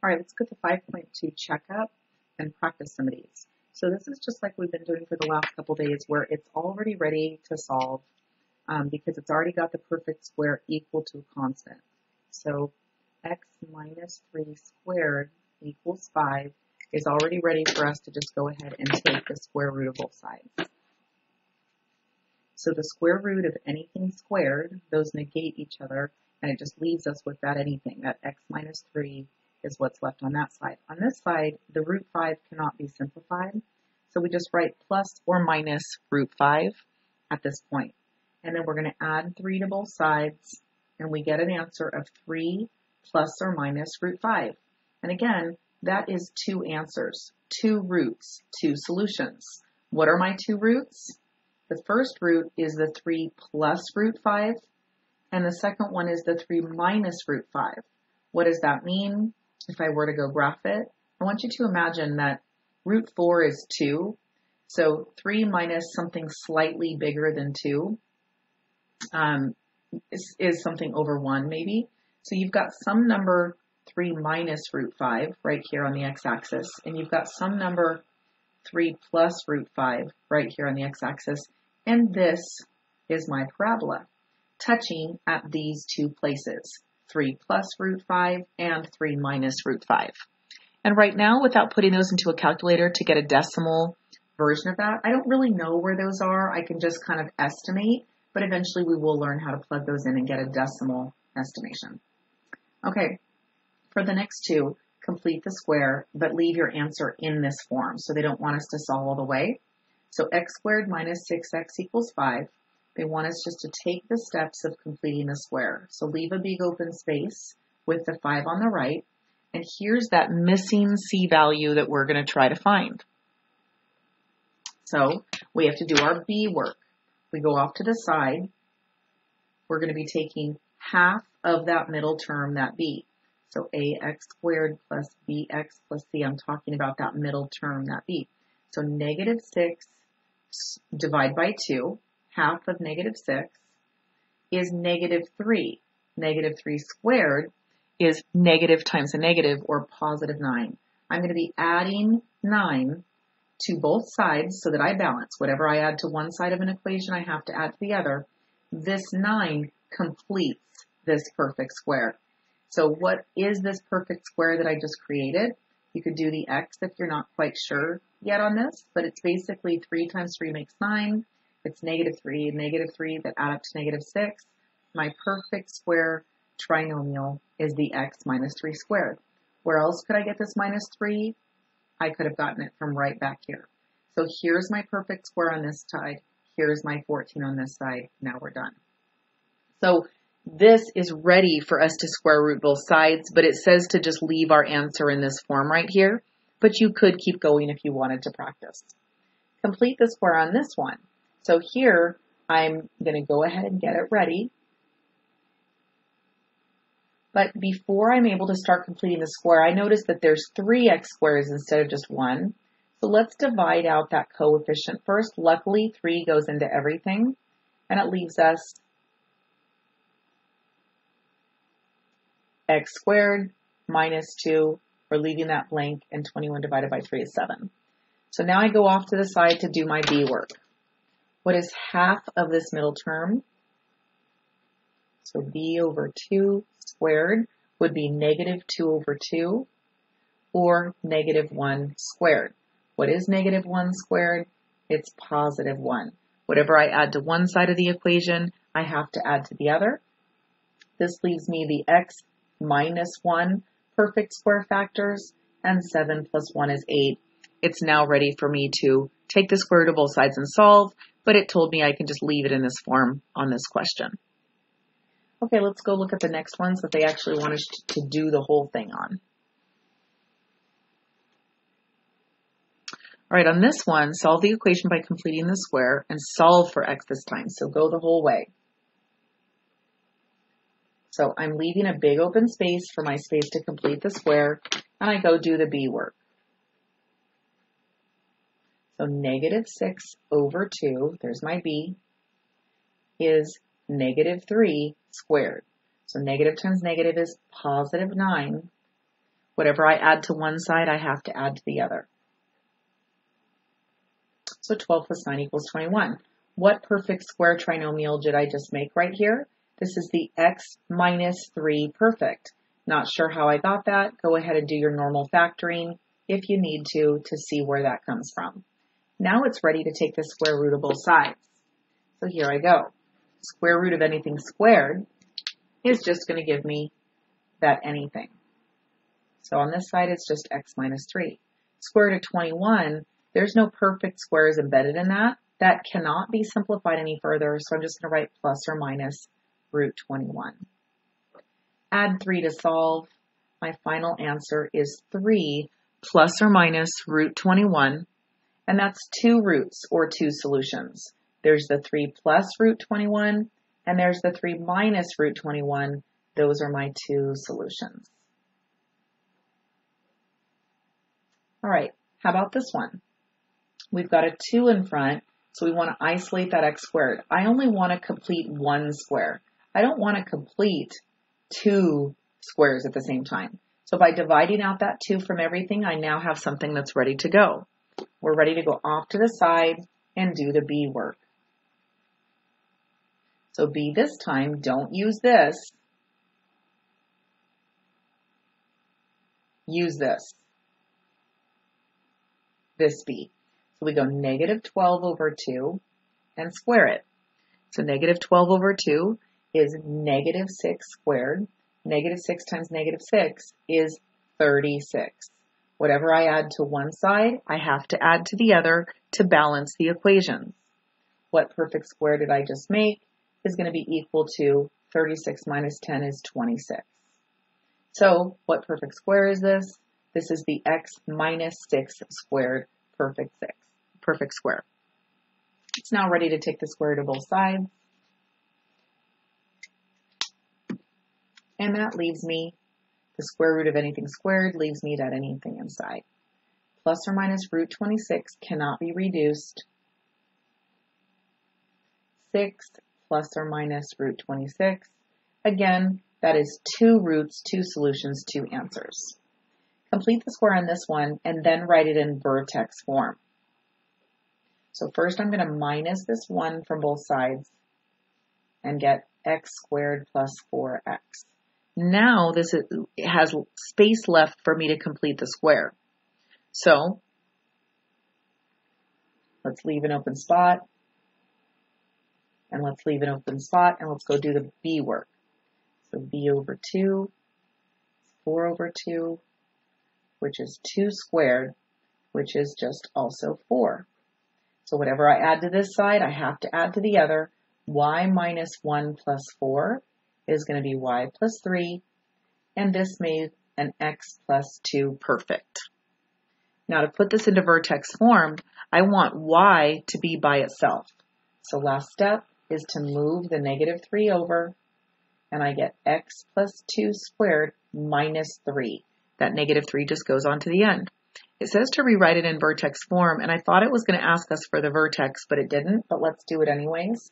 All right, let's go to 5.2 checkup and practice some of these. So this is just like we've been doing for the last couple days where it's already ready to solve because it's already got the perfect square equal to a constant. So x minus 3 squared equals 5 is already ready for us to just go ahead and take the square root of both sides. So the square root of anything squared, those negate each other, and it just leaves us with that anything, that x minus 3 is what's left on that side. On this side, the root 5 cannot be simplified, so we just write plus or minus root 5 at this point. And then we're going to add 3 to both sides, and we get an answer of 3 plus or minus root 5. And again, that is 2 answers, 2 roots, 2 solutions. What are my 2 roots? The first root is the 3 plus root 5, and the second one is the 3 minus root 5. What does that mean? If I were to go graph it, I want you to imagine that root 4 is 2, so 3 minus something slightly bigger than 2 is something over 1 maybe. So you've got some number 3 minus root 5 right here on the x-axis, and you've got some number 3 plus root 5 right here on the x-axis, and this is my parabola touching at these 2 places, 3 plus root 5 and 3 minus root 5. And right now, without putting those into a calculator to get a decimal version of that, I don't really know where those are. I can just kind of estimate, but eventually we will learn how to plug those in and get a decimal estimation. Okay, for the next 2, complete the square, but leave your answer in this form, so they don't want us to solve all the way. So x squared minus 6x equals 5. They want us just to take the steps of completing the square. So leave a big open space with the 5 on the right, and here's that missing c value that we're going to try to find. So we have to do our b work. We go off to the side. We're going to be taking half of that middle term, that b. So ax squared plus bx plus c. I'm talking about that middle term, that b. So negative 6 divide by 2, half of negative 6 is negative 3. Negative 3 squared is negative times a negative, or positive 9. I'm going to be adding 9 to both sides so that I balance. Whatever I add to one side of an equation, I have to add to the other. This 9 completes this perfect square. So what is this perfect square that I just created? You could do the x if you're not quite sure yet on this, but it's basically 3 times 3 makes 9. It's negative 3 and negative 3 that add up to negative 6. My perfect square trinomial is the x minus 3 squared. Where else could I get this minus 3? I could have gotten it from right back here. So here's my perfect square on this side. Here's my 14 on this side. Now we're done. So this is ready for us to square root both sides, but it says to just leave our answer in this form right here. But you could keep going if you wanted to practice. Complete the square on this one. So here, I'm going to go ahead and get it ready. But before I'm able to start completing the square, I notice that there's 3 x squares instead of just 1. So let's divide out that coefficient first. Luckily, 3 goes into everything, and it leaves us x squared minus 2. We're leaving that blank, and 21 divided by 3 is 7. So now I go off to the side to do my b work. What is half of this middle term? So b over 2 squared would be negative 2 over 2, or negative 1 squared. What is negative 1 squared? It's positive 1. Whatever I add to one side of the equation, I have to add to the other. This leaves me the x minus 1 perfect square factors, and 7 plus 1 is 8. It's now ready for me to take the square root of both sides and solve, but it told me I can just leave it in this form on this question. Okay, let's go look at the next ones that they actually want us to do the whole thing on. All right, on this one, solve the equation by completing the square and solve for x this time. So go the whole way. So I'm leaving a big open space for my space to complete the square, and I go do the b work. So negative 6 over 2, there's my b, is negative 3 squared. So negative times negative is positive 9. Whatever I add to one side, I have to add to the other. So 12 plus 9 equals 21. What perfect square trinomial did I just make right here? This is the x minus 3 perfect. Not sure how I got that. Go ahead and do your normal factoring if you need to see where that comes from. Now it's ready to take the square root of both sides. So here I go. Square root of anything squared is just going to give me that anything. So on this side, it's just x minus 3. Square root of 21, there's no perfect squares embedded in that. That cannot be simplified any further, so I'm just going to write plus or minus root 21. Add 3 to solve. My final answer is 3 plus or minus root 21, and that's 2 roots or 2 solutions. There's the 3 plus root 21, and there's the 3 minus root 21. Those are my 2 solutions. All right, how about this one? We've got a 2 in front, so we want to isolate that x squared. I only want to complete one square. I don't want to complete 2 squares at the same time. So by dividing out that 2 from everything, I now have something that's ready to go. We're ready to go off to the side and do the B work. So B this time, don't use this. Use this. This B. So we go negative 12 over 2 and square it. So negative 12 over 2 is negative 6 squared. Negative 6 times negative 6 is 36. Whatever I add to one side, I have to add to the other to balance the equations. What perfect square did I just make is going to be equal to 36 minus 10 is 26. So what perfect square is this? This is the x minus 6 squared perfect square. It's now ready to take the square root of both sides. And that leaves me, the square root of anything squared leaves me that anything inside. Plus or minus root 26 cannot be reduced. 6 plus or minus root 26. Again, that is 2 roots, 2 solutions, 2 answers. Complete the square on this one and then write it in vertex form. So first I'm going to minus this 1 from both sides and get x squared plus 4x. Now it has space left for me to complete the square. So let's leave an open spot. And let's leave an open spot and let's go do the B work. So B over 2, 4 over 2, which is 2 squared, which is just also 4. So whatever I add to this side, I have to add to the other. Y minus 1 plus 4 is going to be y plus 3, and this made an x plus 2 perfect. Now to put this into vertex form, I want y to be by itself. So last step is to move the negative 3 over, and I get x plus 2 squared minus 3. That negative 3 just goes on to the end. It says to rewrite it in vertex form, and I thought it was going to ask us for the vertex, but it didn't, but let's do it anyways.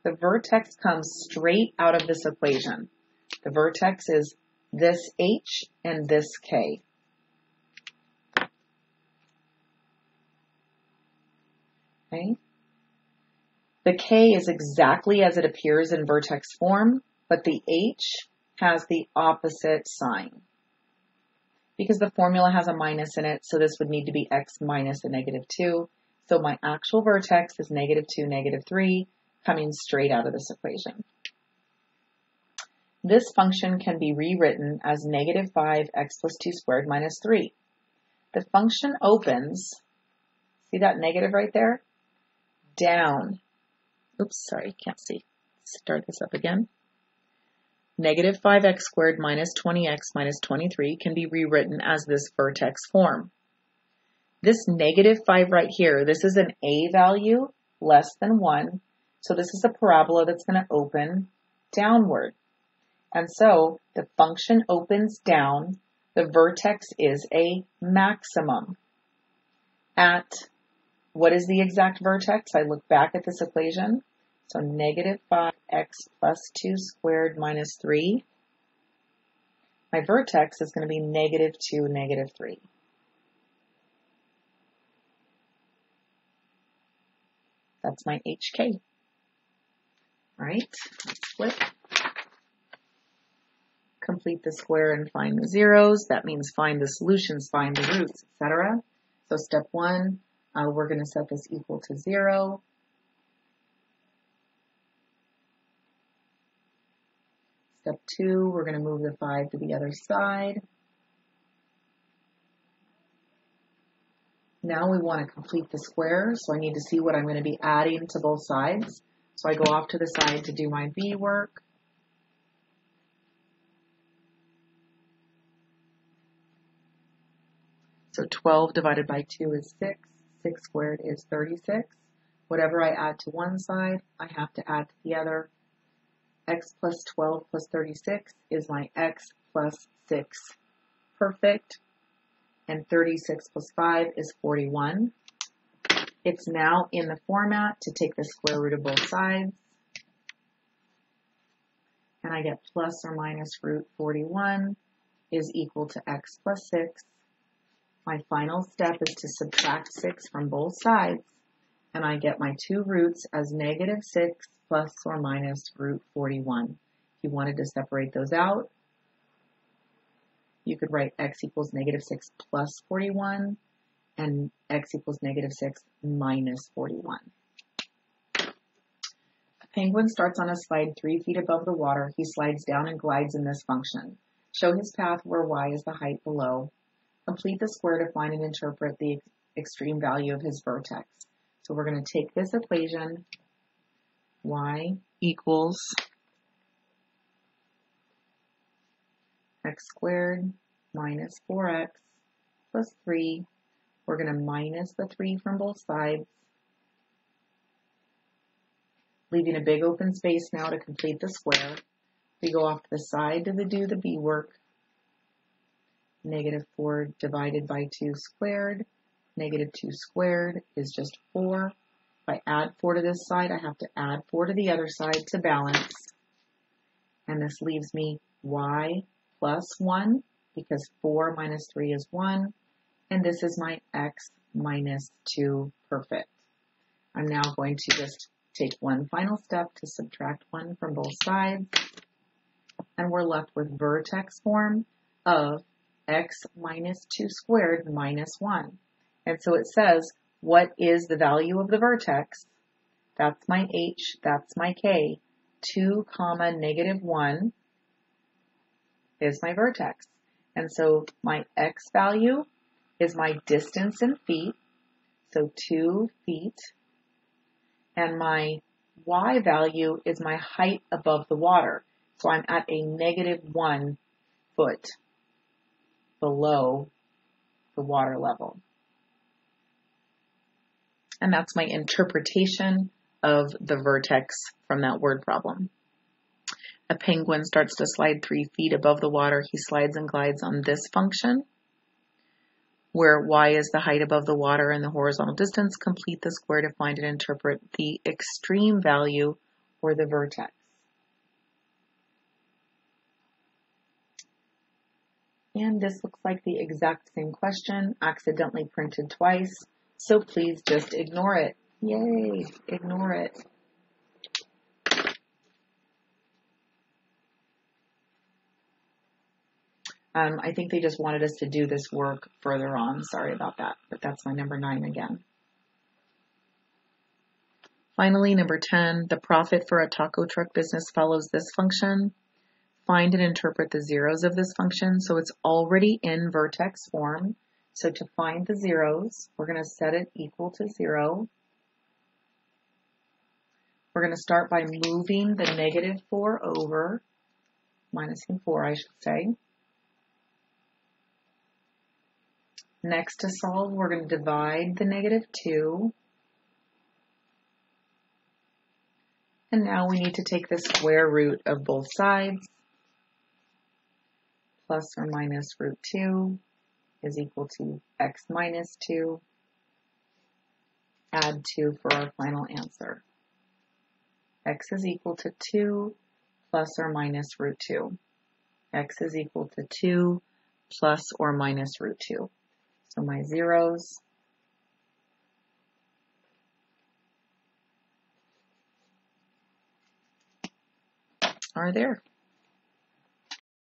The vertex comes straight out of this equation. The vertex is this h and this k. Okay. The k is exactly as it appears in vertex form, but the h has the opposite sign. Because the formula has a minus in it, so this would need to be x minus a negative 2. So my actual vertex is negative 2, negative 3, coming straight out of this equation. This function can be rewritten as negative 5x plus 2 squared minus 3. The function opens, see that negative right there? Down. Oops, sorry, can't see. Start this up again. Negative 5x squared minus 20x minus 23 can be rewritten as this vertex form. This negative 5 right here, this is an a value less than 1. So this is a parabola that's going to open downward. And so the function opens down. The vertex is a maximum. At, what is the exact vertex? I look back at this equation. So negative 5x plus 2 squared minus 3. My vertex is going to be -2, -3. That's my HK. All right, let's flip. Complete the square and find the zeros. That means find the solutions, find the roots, etc. So step 1, we're going to set this equal to 0. Step 2, we're going to move the 5 to the other side. Now we want to complete the square, so I need to see what I'm going to be adding to both sides. So I go off to the side to do my B work. So 12 divided by 2 is 6. 6 squared is 36. Whatever I add to one side, I have to add to the other. X plus 12 plus 36 is my x plus 6. Perfect. And 36 plus 5 is 41. It's now in the format to take the square root of both sides. And I get plus or minus root 41 is equal to x plus 6. My final step is to subtract 6 from both sides. And I get my two roots as -6 plus or minus root 41. If you wanted to separate those out, you could write x equals -6 plus 41 and x equals -6 minus 41. A penguin starts on a slide 3 feet above the water. He slides down and glides in this function. Show his path where y is the height below. Complete the square to find and interpret the extreme value of his vertex. So we're going to take this equation, y equals x squared minus 4x plus 3. We're going to minus the 3 from both sides, leaving a big open space now to complete the square. We go off to the side to do the B work. -4 divided by 2 squared. -2 squared is just 4. If I add 4 to this side, I have to add 4 to the other side to balance. And this leaves me y plus 1, because 4 minus 3 is 1. And this is my x minus 2 perfect. I'm now going to just take one final step to subtract 1 from both sides. And we're left with vertex form of x minus 2 squared minus 1. And so it says, what is the value of the vertex? That's my h, that's my k. 2, -1 is my vertex. And so my x value is my distance in feet, so 2 feet. And my y value is my height above the water. So I'm at a -1 foot below the water level. And that's my interpretation of the vertex from that word problem. A penguin starts to slide 3 feet above the water. He slides and glides on this function, where y is the height above the water and the horizontal distance. Complete the square to find and interpret the extreme value or the vertex. And this looks like the exact same question, accidentally printed twice. So please just ignore it. Yay, ignore it. I think they just wanted us to do this work further on. Sorry about that, but that's my number 9 again. Finally, number 10, the profit for a taco truck business follows this function. Find and interpret the zeros of this function. So it's already in vertex form. So to find the zeros, we're going to set it equal to 0. We're going to start by moving the -4 over, minusing 4, I should say. Next to solve, we're going to divide the -2. And now we need to take the square root of both sides. Plus or minus root 2 is equal to x minus 2. Add 2 for our final answer. X is equal to 2 plus or minus root 2. x is equal to 2 plus or minus root 2. So my zeros are there.